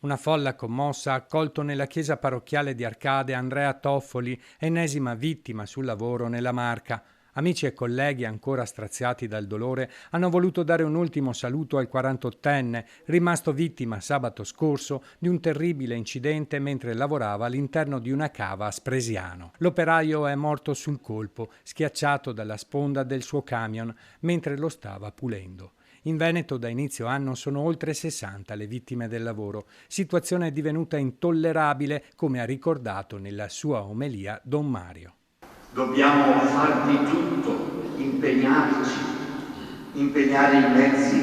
Una folla commossa ha accolto nella chiesa parrocchiale di Arcade Andrea Toffoli, ennesima vittima sul lavoro nella Marca. Amici e colleghi ancora straziati dal dolore hanno voluto dare un ultimo saluto al 48enne, rimasto vittima sabato scorso di un terribile incidente mentre lavorava all'interno di una cava a Spresiano. L'operaio è morto sul colpo, schiacciato dalla sponda del suo camion mentre lo stava pulendo. In Veneto da inizio anno sono oltre 60 le vittime del lavoro, situazione divenuta intollerabile, come ha ricordato nella sua omelia Don Mario. Dobbiamo far di tutto, impegnarci, impegnare i mezzi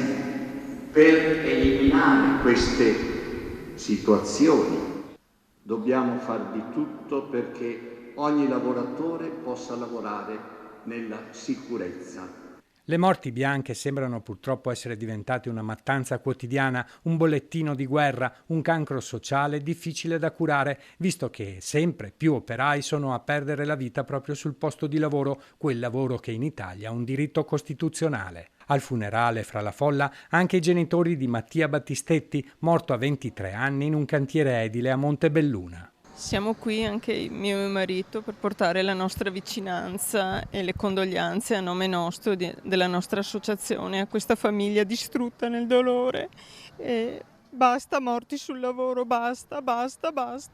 per eliminare queste situazioni. Dobbiamo far di tutto perché ogni lavoratore possa lavorare nella sicurezza. Le morti bianche sembrano purtroppo essere diventate una mattanza quotidiana, un bollettino di guerra, un cancro sociale difficile da curare, visto che sempre più operai sono a perdere la vita proprio sul posto di lavoro, quel lavoro che in Italia ha un diritto costituzionale. Al funerale, fra la folla, anche i genitori di Mattia Battistetti, morto a 23 anni in un cantiere edile a Montebelluna. Siamo qui anche mio e mio marito per portare la nostra vicinanza e le condoglianze a nome nostro della nostra associazione a questa famiglia distrutta nel dolore. E basta morti sul lavoro, basta,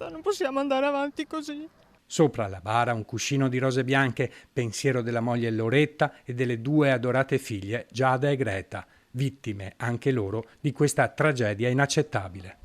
non possiamo andare avanti così. Sopra la bara un cuscino di rose bianche, pensiero della moglie Loretta e delle due adorate figlie Giada e Greta, vittime anche loro di questa tragedia inaccettabile.